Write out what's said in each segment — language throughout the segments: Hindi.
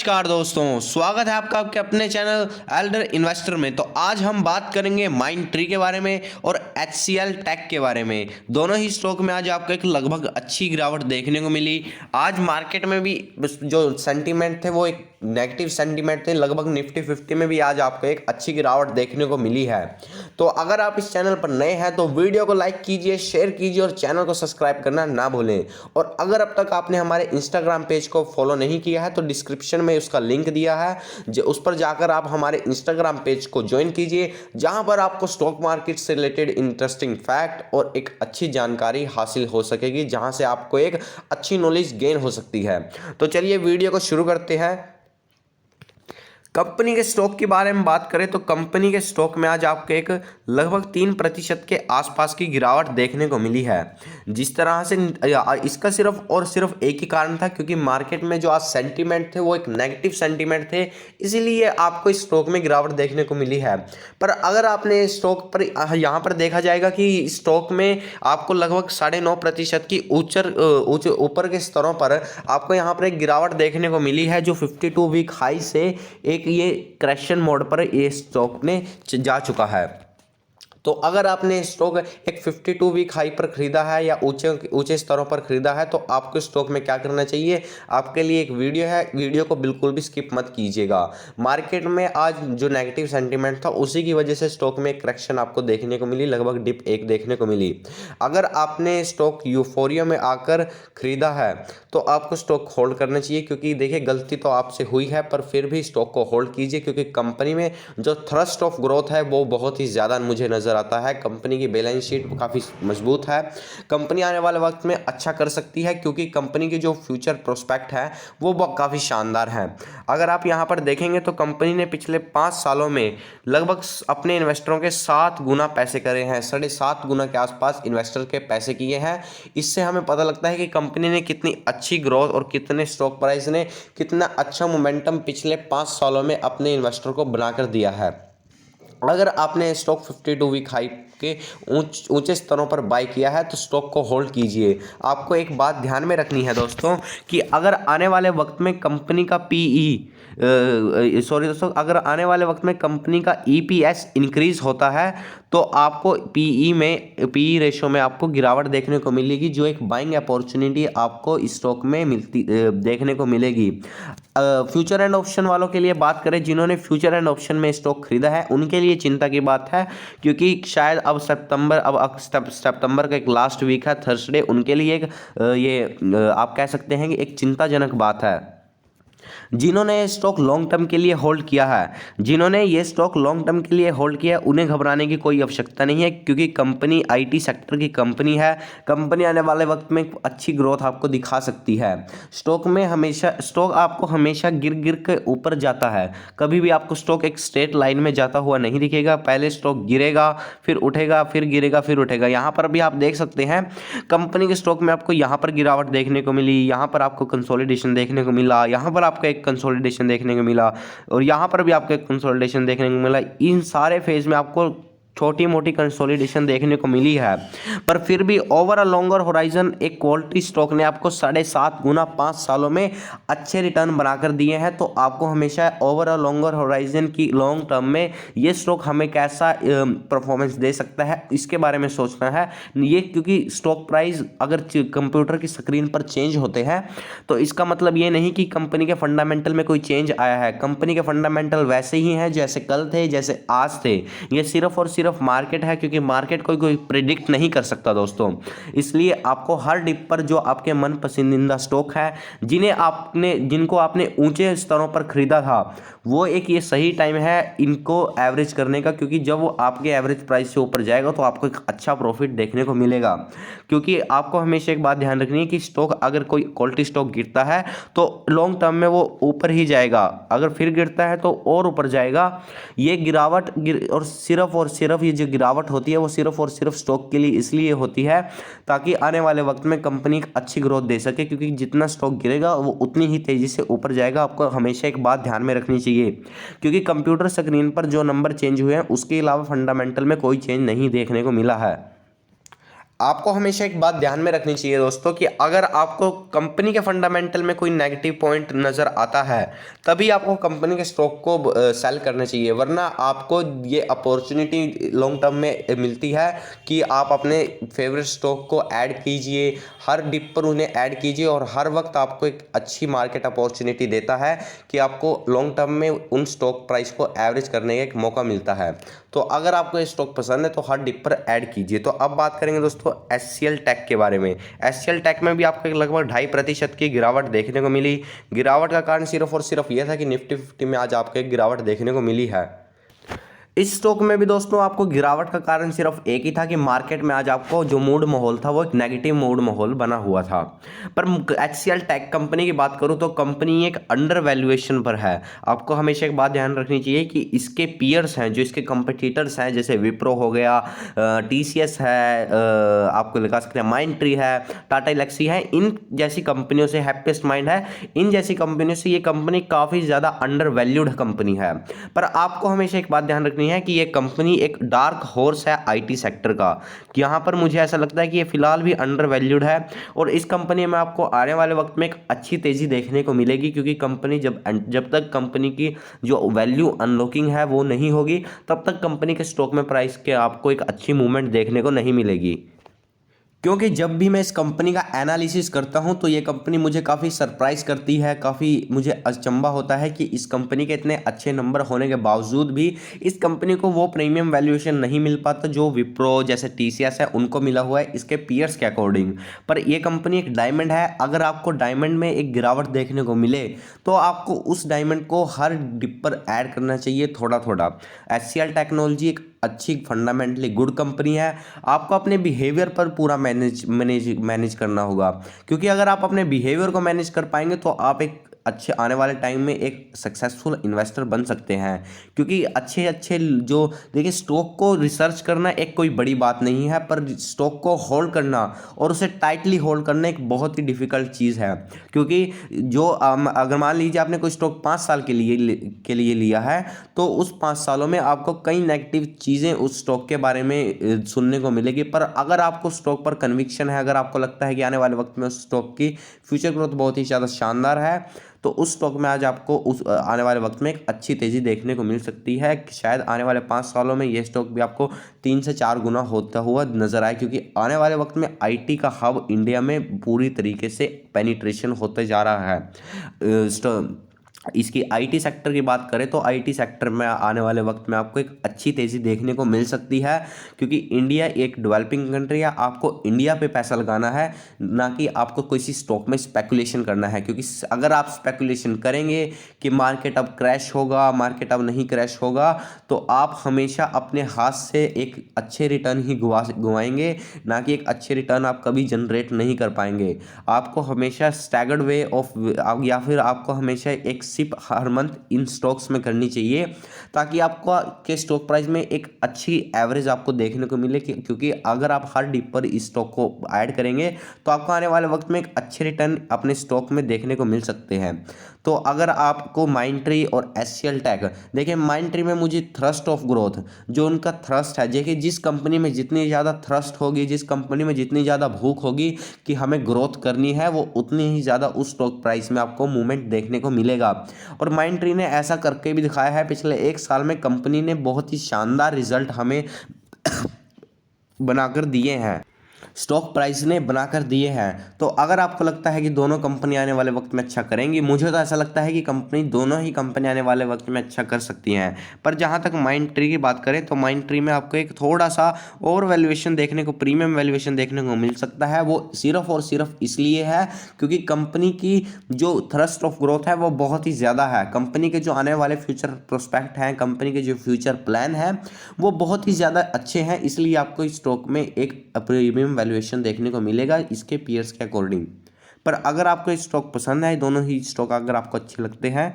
नमस्कार दोस्तों, स्वागत है आपका आपके अपने चैनल एल्डर इन्वेस्टर में। तो आज हम बात करेंगे माइंड ट्री के बारे में और HCL टेक के बारे में। दोनों ही स्टॉक में आज आपको एक लगभग अच्छी गिरावट देखने को मिली। आज मार्केट में भी जो सेंटीमेंट थे वो एक नेगेटिव सेंटीमेंट थे। लगभग निफ्टी 50 में भी आज आपको एक अच्छी गिरावट देखने को मिली है। तो अगर आप इस चैनल पर नए हैं तो वीडियो को लाइक कीजिए, शेयर कीजिए और चैनल को सब्सक्राइब करना ना भूलें। और अगर अब तक आपने हमारे इंस्टाग्राम पेज को फॉलो नहीं किया है तो डिस्क्रिप्शन में उसका लिंक दिया है, उस पर जाकर आप हमारे इंस्टाग्राम पेज को ज्वाइन कीजिए, जहां पर आपको स्टॉक मार्केट से रिलेटेड इंटरेस्टिंग फैक्ट और एक अच्छी जानकारी हासिल हो सकेगी, जहां से आपको एक अच्छी नॉलेज गेन हो सकती है। तो चलिए वीडियो को शुरू करते हैं। कंपनी के स्टॉक के बारे में बात करें तो कंपनी के स्टॉक में आज आपको एक लगभग 3% के आसपास की गिरावट देखने को मिली है। जिस तरह से इसका सिर्फ और सिर्फ एक ही कारण था, क्योंकि मार्केट में जो आज सेंटीमेंट थे वो एक नेगेटिव सेंटीमेंट थे, इसीलिए आपको इस स्टॉक में गिरावट देखने को मिली है। पर अगर आपने स्टॉक पर यहाँ पर देखा जाएगा कि स्टॉक में आपको लगभग 9.5% की ऊपर के स्तरों पर आपको यहाँ पर एक गिरावट देखने को मिली है, जो 52 वीक हाई से एक ये करेक्शन मोड पर ये स्टॉक ने जा चुका है। तो अगर आपने स्टॉक एक 52 वीक हाई पर खरीदा है या ऊंचे स्तरों पर खरीदा है तो आपको स्टॉक में क्या करना चाहिए, आपके लिए एक वीडियो है, वीडियो को बिल्कुल भी स्किप मत कीजिएगा। मार्केट में आज जो नेगेटिव सेंटीमेंट था उसी की वजह से स्टॉक में करेक्शन आपको देखने को मिली, लगभग डिप एक देखने को मिली। अगर आपने स्टॉक यूफोरिया में आकर खरीदा है तो आपको स्टॉक होल्ड करना चाहिए, क्योंकि देखिए गलती तो आपसे हुई है, पर फिर भी स्टॉक को होल्ड कीजिए, क्योंकि कंपनी में जो थ्रस्ट ऑफ ग्रोथ है वो बहुत ही ज़्यादा मुझे नज़र आता है। कंपनी की बैलेंस शीट काफ़ी मजबूत है, कंपनी आने वाले वक्त में अच्छा कर सकती है, क्योंकि कंपनी की जो फ्यूचर प्रोस्पेक्ट है वो काफ़ी शानदार है। अगर आप यहाँ पर देखेंगे तो कंपनी ने पिछले 5 सालों में लगभग अपने इन्वेस्टरों के 7 गुना पैसे करे हैं, 7.5 गुना के आसपास इन्वेस्टर के पैसे किए हैं। इससे हमें पता लगता है कि कंपनी ने कितनी अच्छी ग्रोथ और कितने स्टॉक प्राइस ने कितना अच्छा मोमेंटम पिछले 5 सालों में अपने इन्वेस्टर को बनाकर दिया है। अगर आपने स्टॉक 52 वीक हाई के ऊंचे स्तरों पर बाय किया है तो स्टॉक को होल्ड कीजिए। आपको एक बात ध्यान में रखनी है दोस्तों, कि अगर आने वाले वक्त में कंपनी का दोस्तों, अगर आने वाले वक्त में कंपनी का EPS इंक्रीज होता है तो आपको पीई रेशो में आपको गिरावट देखने को मिलेगी, जो एक बाइंग अपॉर्चुनिटी आपको स्टॉक में देखने को मिलेगी। फ्यूचर एंड ऑप्शन वालों के लिए बात करें, जिन्होंने फ्यूचर एंड ऑप्शन में स्टॉक खरीदा है उनके लिए चिंता की बात है, क्योंकि शायद अब सितंबर का एक लास्ट वीक है, थर्सडे, उनके लिए आप कह सकते हैं कि एक चिंताजनक बात है। जिन्होंने स्टॉक लॉन्ग टर्म के लिए होल्ड किया है, उन्हें घबराने की कोई आवश्यकता नहीं है, क्योंकि कंपनी IT सेक्टर की कंपनी है। कंपनी आने वाले वक्त में अच्छी ग्रोथ आपको दिखा सकती है। स्टॉक आपको हमेशा गिर के ऊपर जाता है, कभी भी आपको स्टॉक एक स्ट्रेट लाइन में जाता हुआ नहीं दिखेगा। पहले स्टॉक गिरेगा, फिर उठेगा, फिर गिरेगा, फिर उठेगा। यहाँ पर भी आप देख सकते हैं कंपनी के स्टॉक में आपको यहाँ पर गिरावट देखने को मिली, यहाँ पर आपको कंसोलिडेशन देखने को मिला, यहाँ पर आपको एक कंसोलिडेशन देखने को मिला, और यहाँ पर भी आपको एक कंसोलिडेशन देखने को मिला। इन सारे फेज में आपको छोटी मोटी कंसोलिडेशन देखने को मिली है, पर फिर भी ओवर अ लॉन्गर होराइजन एक क्वालिटी स्टॉक ने आपको 7.5 गुना 5 सालों में अच्छे रिटर्न बनाकर दिए हैं। तो आपको हमेशा ओवर अ लॉन्गर होराइजन की लॉन्ग टर्म में ये स्टॉक हमें कैसा परफॉर्मेंस दे सकता है, इसके बारे में सोचना है। ये क्योंकि स्टॉक प्राइस अगर कंप्यूटर की स्क्रीन पर चेंज होते हैं तो इसका मतलब ये नहीं कि कंपनी के फंडामेंटल में कोई चेंज आया है। कंपनी के फंडामेंटल वैसे ही हैं जैसे कल थे, जैसे आज थे। ये सिर्फ और सिर्फ मार्केट है, क्योंकि मार्केट कोई प्रिडिक्ट नहीं कर सकता दोस्तों। इसलिए आपको हर डिप पर जो आपके मन पसंदीदा स्टॉक है, जिनको आपने ऊंचे स्तरों पर खरीदा था, वो एक ये सही टाइम है इनको एवरेज करने का, क्योंकि जब वो आपके एवरेज प्राइस से ऊपर जाएगा तो आपको एक अच्छा प्रॉफिट देखने को मिलेगा। क्योंकि आपको हमेशा एक बात ध्यान रखनी है कि स्टॉक, अगर कोई क्वालिटी स्टॉक गिरता है तो लॉन्ग टर्म में वो ऊपर ही जाएगा, अगर फिर गिरता है तो और ऊपर जाएगा। ये गिरावट और सिर्फ ये जो गिरावट होती है वो सिर्फ और सिर्फ स्टॉक के लिए इसलिए होती है ताकि आने वाले वक्त में कंपनी अच्छी ग्रोथ दे सके, क्योंकि जितना स्टॉक गिरेगा वो उतनी ही तेजी से ऊपर जाएगा। आपको हमेशा एक बात ध्यान में रखनी चाहिए, क्योंकि कंप्यूटर स्क्रीन पर जो नंबर चेंज हुए हैं उसके अलावा फंडामेंटल में कोई चेंज नहीं देखने को मिला है। आपको हमेशा एक बात ध्यान में रखनी चाहिए दोस्तों कि अगर आपको कंपनी के फंडामेंटल में कोई नेगेटिव पॉइंट नज़र आता है तभी आपको कंपनी के स्टॉक को सेल करना चाहिए, वरना आपको ये अपॉर्चुनिटी लॉन्ग टर्म में मिलती है कि आप अपने फेवरेट स्टॉक को ऐड कीजिए, हर डिप पर उन्हें ऐड कीजिए और हर वक्त आपको एक अच्छी मार्केट अपॉर्चुनिटी देता है कि आपको लॉन्ग टर्म में उन स्टॉक प्राइस को एवरेज करने का एक मौका मिलता है। तो अगर आपको ये स्टॉक पसंद है तो हर डिप पर ऐड कीजिए। तो अब बात करेंगे दोस्तों एचसीएल टेक के बारे में। एचसीएल टेक में भी आपको एक लगभग 2.5% की गिरावट देखने को मिली। गिरावट का कारण सिर्फ और सिर्फ यह था कि निफ्टी 50 में आज आपको एक गिरावट देखने को मिली है। इस स्टॉक में भी दोस्तों आपको गिरावट का कारण सिर्फ एक ही था कि मार्केट में आज आपको जो मूड माहौल था वो एक नेगेटिव मूड माहौल बना हुआ था। पर एचसीएल टेक कंपनी की बात करूं तो कंपनी एक अंडर वैल्यूएशन पर है। आपको हमेशा एक बात ध्यान रखनी चाहिए कि इसके पीयर्स हैं, जो इसके कंपटीटर्स हैं, जैसे विप्रो हो गया, टीसीएस है, आपको लगा सकते हैं माइंडट्री है, टाटा एलेक्सी है, इन जैसी कंपनियों से, हैप्पीएस्ट माइंड है, इन जैसी कंपनियों से ये कंपनी काफ़ी ज़्यादा अंडर वैल्यूड कंपनी है। पर आपको हमेशा एक बात ध्यान रखनी है कि ये कंपनी एक डार्क हॉर्स है आईटी सेक्टर का, कि यहाँ पर मुझे ऐसा लगता है कि ये फिलहाल भी अंडर वैल्यूड है और इस कंपनी में आपको आने वाले वक्त में एक अच्छी तेज़ी देखने को मिलेगी, क्योंकि कंपनी जब तक कंपनी की जो वैल्यू अनलॉकिंग है वो नहीं होगी तब तक कंपनी के स्टॉक में प्राइस के आपको एक अच्छी मूवमेंट देखने को नहीं मिलेगी। क्योंकि जब भी मैं इस कंपनी का एनालिसिस करता हूं तो ये कंपनी मुझे काफ़ी सरप्राइज़ करती है, काफ़ी मुझे अचंभा होता है कि इस कंपनी के इतने अच्छे नंबर होने के बावजूद भी इस कंपनी को वो प्रीमियम वैल्यूएशन नहीं मिल पाता जो विप्रो जैसे टीसीएस है उनको मिला हुआ है इसके पीयर्स के अकॉर्डिंग। पर ये कंपनी एक डायमंड है, अगर आपको डायमंड में एक गिरावट देखने को मिले तो आपको उस डायमंड को हर डिप पर ऐड करना चाहिए थोड़ा थोड़ा। एचसीएल टेक्नोलॉजी एक अच्छी फंडामेंटली गुड कंपनी है। आपको अपने बिहेवियर पर पूरा मैनेज करना होगा, क्योंकि अगर आप अपने बिहेवियर को मैनेज कर पाएंगे तो आप एक अच्छे आने वाले टाइम में एक सक्सेसफुल इन्वेस्टर बन सकते हैं। क्योंकि अच्छे अच्छे जो देखिए, स्टॉक को रिसर्च करना एक कोई बड़ी बात नहीं है, पर स्टॉक को होल्ड करना और उसे टाइटली होल्ड करना एक बहुत ही डिफिकल्ट चीज़ है। क्योंकि जो अगर मान लीजिए आपने कोई स्टॉक 5 साल के लिए लिया है तो उस 5 सालों में आपको कई नेगेटिव चीज़ें उस स्टॉक के बारे में सुनने को मिलेगी। पर अगर आपको स्टॉक पर कन्विक्शन है, अगर आपको लगता है कि आने वाले वक्त में उस स्टॉक की फ्यूचर ग्रोथ बहुत ही ज़्यादा शानदार है, तो उस स्टॉक में आज आपको उस आने वाले वक्त में एक अच्छी तेज़ी देखने को मिल सकती है। शायद आने वाले 5 सालों में ये स्टॉक भी आपको 3 से 4 गुना होता हुआ नजर आए, क्योंकि आने वाले वक्त में आईटी का हब इंडिया में पूरी तरीके से पेनिट्रेशन होते जा रहा है। इसकी आईटी सेक्टर की बात करें तो आईटी सेक्टर में आने वाले वक्त में आपको एक अच्छी तेज़ी देखने को मिल सकती है, क्योंकि इंडिया एक डेवलपिंग कंट्री है। आपको इंडिया पे पैसा लगाना है, ना कि आपको किसी स्टॉक में स्पेकुलेशन करना है। क्योंकि अगर आप स्पेकुलेशन करेंगे कि मार्केट अब क्रैश होगा, मार्केट अब नहीं क्रैश होगा, तो आप हमेशा अपने हाथ से एक अच्छे रिटर्न ही गंवाएंगे, ना कि एक अच्छे रिटर्न आप कभी जनरेट नहीं कर पाएंगे। आपको हमेशा स्टैगर्ड वे ऑफ, या फिर आपको हमेशा एक सिप हर मंथ इन स्टॉक्स में करनी चाहिए, ताकि आपको के स्टॉक प्राइस में एक अच्छी एवरेज आपको देखने को मिले। क्योंकि अगर आप हर डिप पर इस स्टॉक को ऐड करेंगे तो आपको आने वाले वक्त में एक अच्छे रिटर्न अपने स्टॉक में देखने को मिल सकते हैं। तो अगर आपको माइंडट्री और एचसीएल टेक, देखिए माइंडट्री में मुझे थ्रस्ट ऑफ ग्रोथ, जो उनका थ्रस्ट है, देखिए जिस कंपनी में जितनी ज़्यादा थ्रस्ट होगी, जिस कंपनी में जितनी ज़्यादा भूख होगी कि हमें ग्रोथ करनी है, वो उतनी ही ज़्यादा उस स्टॉक प्राइस में आपको मूवमेंट देखने को मिलेगा। और माइंडट्री ने ऐसा करके भी दिखाया है। पिछले 1 साल में कंपनी ने बहुत ही शानदार रिजल्ट हमें बनाकर दिए हैं, स्टॉक प्राइस ने बनाकर दिए हैं। तो अगर आपको लगता है कि दोनों कंपनी आने वाले वक्त में अच्छा करेंगी, मुझे तो ऐसा लगता है कि दोनों ही कंपनी आने वाले वक्त में अच्छा कर सकती हैं। पर जहां तक माइंडट्री की बात करें तो माइंडट्री में आपको एक थोड़ा सा और वैल्यूएशन देखने को, प्रीमियम वैल्यूएशन देखने को मिल सकता है। वो सिर्फ और सिर्फ इसलिए है क्योंकि कंपनी की जो थ्रस्ट ऑफ ग्रोथ है वो बहुत ही ज़्यादा है। कंपनी के जो आने वाले फ्यूचर प्रोस्पेक्ट हैं, कंपनी के जो फ्यूचर प्लान हैं, वो बहुत ही ज़्यादा अच्छे हैं। इसलिए आपको इस स्टॉक में एक प्रीमियम वैल्यूएशन देखने को मिलेगा इसके पीयर्स के अकॉर्डिंग। पर अगर आपको स्टॉक पसंद है, दोनों ही स्टॉक अगर आपको अच्छे लगते हैं,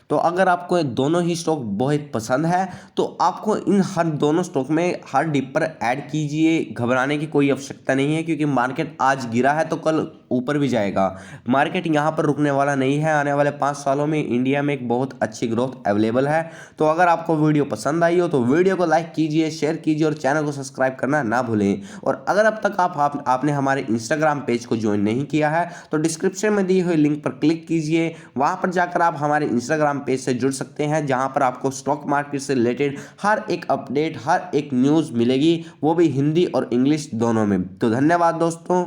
तो अगर आपको दोनों ही स्टॉक बहुत पसंद है तो आपको इन हर दोनों स्टॉक में हर डिप पर ऐड कीजिए। घबराने की कोई आवश्यकता नहीं है, क्योंकि मार्केट आज गिरा है तो कल ऊपर भी जाएगा। मार्केट यहाँ पर रुकने वाला नहीं है। आने वाले 5 सालों में इंडिया में एक बहुत अच्छी ग्रोथ अवेलेबल है। तो अगर आपको वीडियो पसंद आई हो तो वीडियो को लाइक कीजिए, शेयर कीजिए और चैनल को सब्सक्राइब करना ना भूलें। और अगर अब तक आपने हमारे इंस्टाग्राम पेज को ज्वाइन नहीं किया है तो डिस्क्रिप्शन में दी हुई लिंक पर क्लिक कीजिए। वहां पर जाकर आप हमारे इंस्टाग्राम पेज से जुड़ सकते हैं, जहां पर आपको स्टॉक मार्केट से रिलेटेड हर एक अपडेट, हर एक न्यूज़ मिलेगी, वो भी हिंदी और इंग्लिश दोनों में। तो धन्यवाद दोस्तों।